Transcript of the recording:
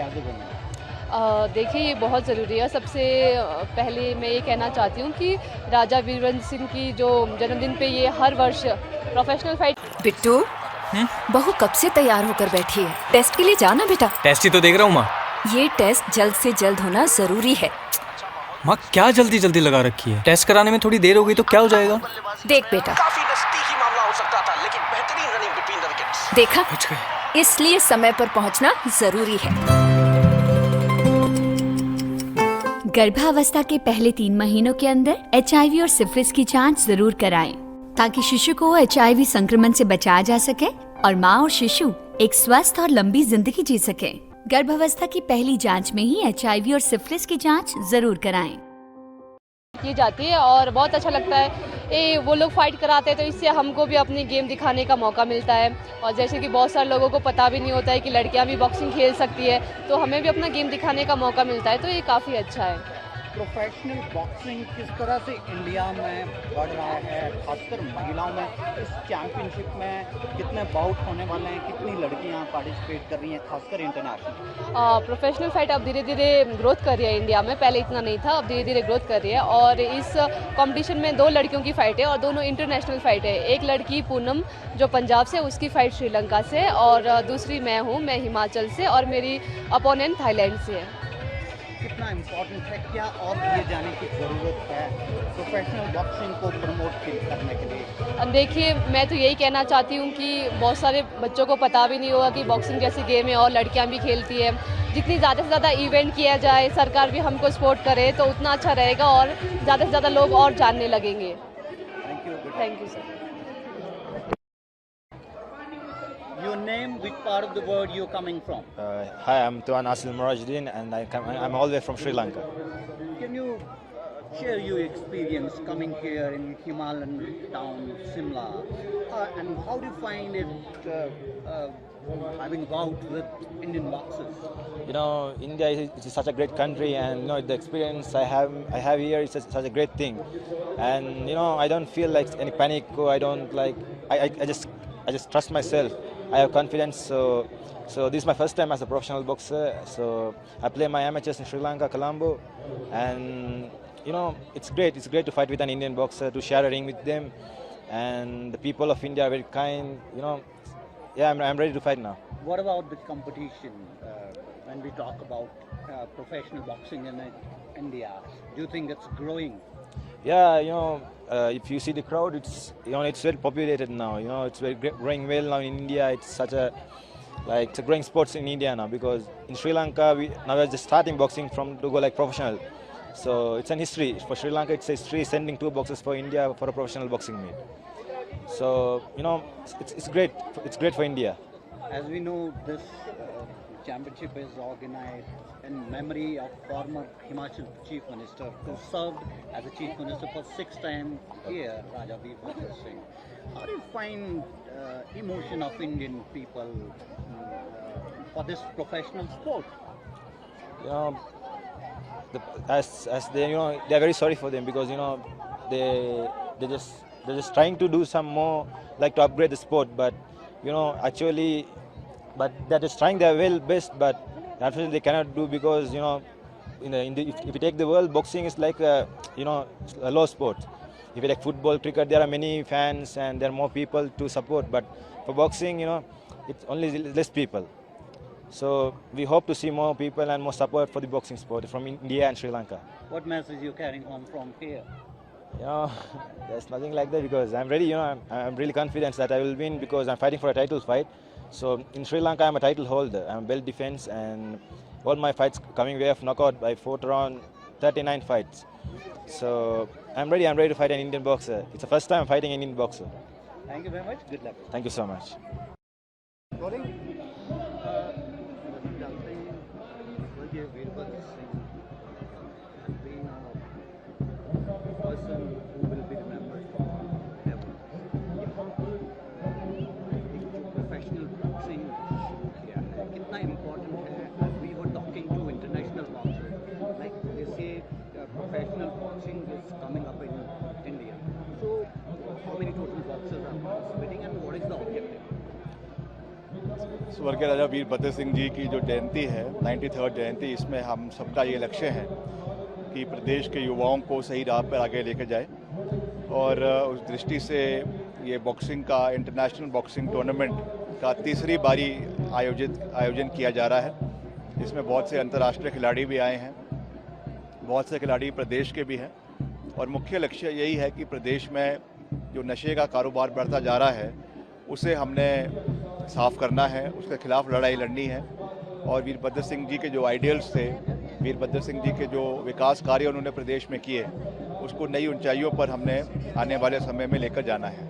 As a women? देखिए ये बहुत ज़रूरी है। सबसे पहले मैं ये कहना चाहती हूँ कि राजा वीरभद्र सिंह की जो जन्मदिन पे ये हर वर्ष प्रोफेशनल फाइट। बिट्टू, बहू कब से तैयार होकर बैठी है? टेस्ट के लिए जाना बेटा। टेस्ट ही तो देख रहा हूँ माँ। ये टेस्ट जल्द से जल्द होना जरूरी है। माँ क्या जल्दी जल्दी लगा रखी है? टेस्ट कराने में थोड़ी देर हो गई तो क्या हो जाएगा? देख बेटा, काफी नजदीकी मामला हो सकता था, लेकिन बेहतरीन रनिंग बिटवीन द विकेट्स। देखा, बच गए। इसलिए समय पर पहुंचना जरूरी है। गर्भावस्था के पहले 3 महीनों के अंदर HIV और सिफिलिस की जांच जरूर कराएं, ताकि शिशु को HIV संक्रमण से बचाया जा सके और माँ और शिशु एक स्वस्थ और लंबी जिंदगी जी सके। गर्भावस्था की पहली जांच में ही HIV और सिफिलिस की जांच जरूर कराएं। की जाती है और बहुत अच्छा लगता है। वो लोग फाइट कराते हैं तो इससे हमको भी अपनी गेम दिखाने का मौका मिलता है। और जैसे कि बहुत सारे लोगों को पता भी नहीं होता है कि लड़कियां भी बॉक्सिंग खेल सकती है, तो हमें भी अपना गेम दिखाने का मौका मिलता है, तो ये काफ़ी अच्छा है। प्रोफेशनल बॉक्सिंग किस तरह से इंडिया में बढ़ रहा है, खासकर महिलाओं में? इस चैंपियनशिप में कितने बाउट होने वाले हैं, कितनी लड़कियां पार्टिसिपेट कर रही हैं, खासकर इंटरनेशनल? प्रोफेशनल फाइट अब धीरे धीरे ग्रोथ कर रही है इंडिया में। पहले इतना नहीं था, अब धीरे धीरे ग्रोथ कर रही है। और इस कंपटीशन में 2 लड़कियों की फाइट है और दोनों इंटरनेशनल फाइट है। एक लड़की पूनम जो पंजाब से, उसकी फाइट श्रीलंका से, और दूसरी मैं हूँ, मैं हिमाचल से, और मेरी अपोनेंट थाईलैंड से है। कितना इम्पोर्टेंट है, क्या और किए जाने की ज़रूरत है प्रोफेशनल बॉक्सिंग को प्रमोट करने के लिए? देखिए मैं तो यही कहना चाहती हूँ कि बहुत सारे बच्चों को पता भी नहीं होगा कि बॉक्सिंग जैसी गेम है और लड़कियाँ भी खेलती है। जितनी ज़्यादा से ज़्यादा इवेंट किया जाए, सरकार भी हमको सपोर्ट करे तो उतना अच्छा रहेगा और ज़्यादा से ज़्यादा लोग और जानने लगेंगे। Thank you sir. Your name, which part of the world you're coming from? Hi, I'm Tuan Asil Murajdin and I'm all the way from Sri Lanka. Can you share your experience coming here in Himalayan town, Simla? And how do you find it having bout with Indian boxers? You know, India is such a great country, and you know the experience I have here is such a great thing. And you know, I don't feel like any panic. Or I don't like. I just trust myself. I have confidence. So this is my first time as a professional boxer. So I play my amateurs in Sri Lanka, Colombo, and you know it's great. It's great to fight with an Indian boxer, to share a ring with them, and the people of India are very kind. You know, yeah, I'm ready to fight now. What about the competition? When we talk about professional boxing in India, do you think it's growing? Yeah, you know, if you see the crowd, it's very populated now. You know, it's growing well now in India. It's such a it's a growing sports in India now, because in Sri Lanka we're just starting boxing to go like professional. So it's an history for Sri Lanka. It's a history sending 2 boxers for India for a professional boxing meet. So you know, it's great. It's great for India. As we know, this championship is organized in memory of former Himachal Chief Minister who served as a Chief Minister for 6 times here, Raja Veerpal Singh. How do you find emotion of Indian people for this professional sport? You know, as they, you know, they're very sorry for them, because you know they're just trying to do some more, like to upgrade the sport, but you know actually, but they're just trying their well best, but unfortunately they cannot do, because you know if you take the world, boxing is like a low sport. If you take football, cricket, there are many fans and there are more people to support, but for boxing, you know, it's only less people. So we hope to see more people and more support for the boxing sport from India and Sri Lanka. What message you carrying home from here? You know, there's nothing like that, because I'm ready. You know, I'm really confident that I will win, because I'm fighting for a title fight. So in Sri Lanka, I'm a title holder. I'm belt defense, and all my fights coming way of knockout by 4th round, 39 fights. So I'm ready. I'm ready to fight an Indian boxer. It's the first time I'm fighting an Indian boxer. Thank you very much. Good luck. Thank you so much. Professional boxing शुरू किया है, कितना important है? As we were talking to international boxers, like they say professional boxing is coming up in India. So how many total boxers are participating and what is the objective? स्वर्गीय राजा वीरभद्र सिंह जी की जो जयंती है 93rd जयंती, इसमें हम सबका ये लक्ष्य है कि प्रदेश के युवाओं को सही राह पर आगे लेकर जाए और उस दृष्टि से ये बॉक्सिंग का इंटरनेशनल बॉक्सिंग टूर्नामेंट का तीसरी बारी आयोजन किया जा रहा है। इसमें बहुत से अंतर्राष्ट्रीय खिलाड़ी भी आए हैं, बहुत से खिलाड़ी प्रदेश के भी हैं और मुख्य लक्ष्य यही है कि प्रदेश में जो नशे का कारोबार बढ़ता जा रहा है उसे हमने साफ़ करना है, उसके खिलाफ लड़ाई लड़नी है और वीरभद्र सिंह जी के जो आइडियल्स थे, वीरभद्र सिंह जी के जो विकास कार्य उन्होंने प्रदेश में किए, उसको नई ऊंचाइयों पर हमने आने वाले समय में लेकर जाना है।